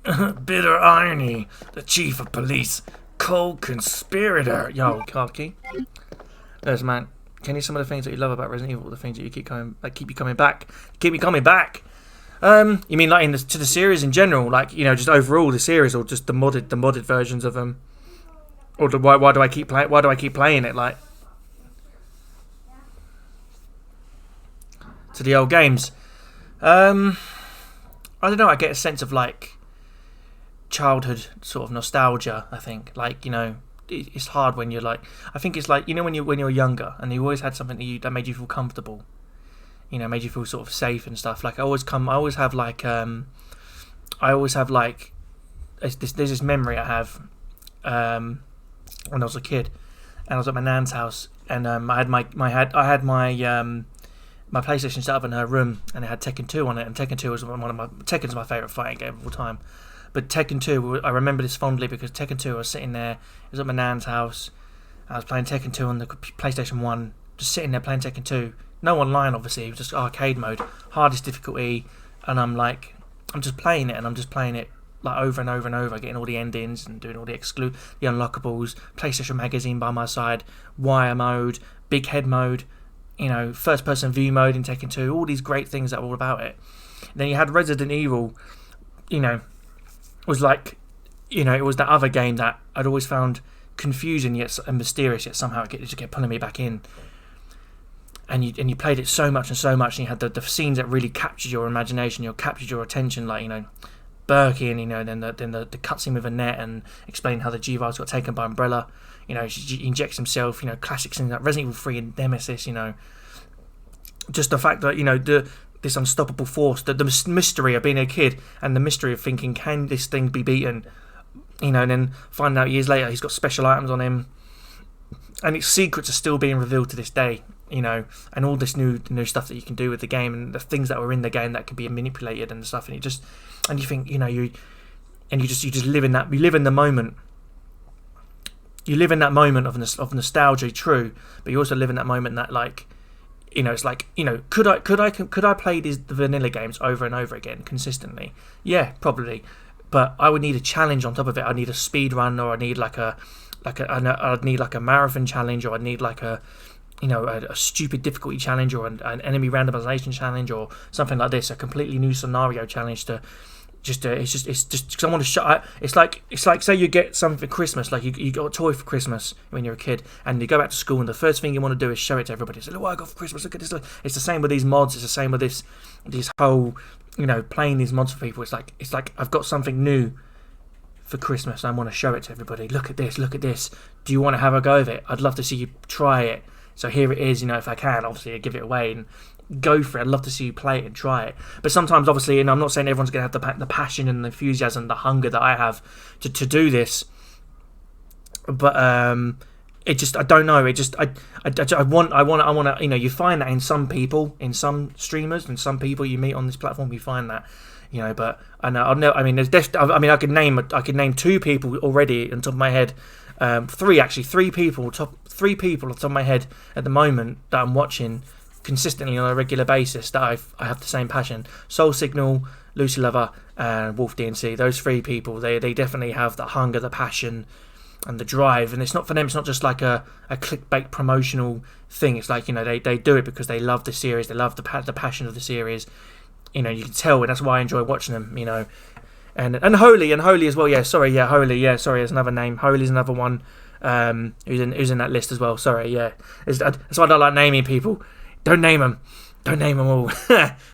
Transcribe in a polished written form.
Bitter irony. The chief of police, cold conspirator. Yo, Karki. Listen, man. Can you some of the things that you love about Resident Evil? The things that you keep coming, that keep you coming back, keep me coming back. You mean like to the series in general, like just overall the series, or just the modded versions of them, or why do I keep playing it like to the old games? I don't know. I get a sense of like childhood sort of nostalgia. I think it's hard when you're like. I think it's like when you're younger and you always had something that made you feel comfortable. Made you feel sort of safe and stuff. Like I always have there's this memory I have when I was a kid, and I was at my nan's house, and I had my PlayStation set up in her room, and it had Tekken 2 on it, and Tekken 2 was Tekken's my favourite fighting game of all time. But Tekken 2, I remember this fondly because Tekken 2, I was sitting there, it was at my nan's house, I was playing Tekken 2 on the PlayStation 1, just sitting there playing Tekken 2, no online obviously, it was just arcade mode, hardest difficulty, and I'm just playing it like over and over and over, getting all the endings and doing all the unlockables, PlayStation Magazine by my side, wire mode, big head mode, first person view mode in Tekken 2, all these great things that were all about it. And then you had Resident Evil, was like, it was that other game that I'd always found confusing yet and mysterious, yet somehow it just kept pulling me back in. And you played it so much, and you had the scenes that really captured your imagination, captured your attention, like Birkin, then the cutscene with Annette and explaining how the G-Virus got taken by Umbrella. He injects himself. Classic scenes like Resident Evil 3 and Nemesis. Just the fact that this unstoppable force, the mystery of being a kid, and the mystery of thinking, can this thing be beaten? And then finding out years later he's got special items on him, and its secrets are still being revealed to this day. And all this new stuff that you can do with the game, and the things that were in the game that can be manipulated and stuff, and you think, you just live in that. You live in the moment. You live in that moment of nostalgia, true, but you also live in that moment that it's like could I play the vanilla games over and over again consistently? Yeah, probably, but I would need a challenge on top of it. I need a speed run, or I need I'd need like a marathon challenge, or I'd need like a stupid difficulty challenge, or an enemy randomization challenge, or something like this, a completely new scenario challenge to it's just because I want to show. It's like say you get something for Christmas, like you got a toy for Christmas when you're a kid, and you go back to school, and the first thing you want to do is show it to everybody. Say, look what I got for Christmas. Look at this. Look. It's the same with these mods. It's the same with this whole playing these mods for people. It's like I've got something new for Christmas. I want to show it to everybody. Look at this. Look at this. Do you want to have a go of it? I'd love to see you try it. So here it is, if I can, obviously, I give it away and go for it. I'd love to see you play it and try it. But sometimes, obviously, and I'm not saying everyone's going to have the passion and the enthusiasm, the hunger that I have to do this. But it just, I don't know. It just, I want to, you find that in some people, in some streamers, and some people you meet on this platform, you find that. But I know. I mean, I could name 2 people already on top of my head. 3 people on top of my head at the moment that I'm watching consistently on a regular basis that I have the same passion. Soul Signal, Lucy Lover, and Wolf DNC. Those 3 people, they definitely have the hunger, the passion, and the drive. And it's not for them. It's not just like a clickbait promotional thing. It's like they do it because they love the series. They love the passion of the series. You can tell, and that's why I enjoy watching them. And Holy as well. Yeah, sorry. Yeah, Holy. Yeah, sorry. There's another name. Holy's another one. Who's in that list as well. Sorry. Yeah, that's why I don't like naming people. Don't name them all.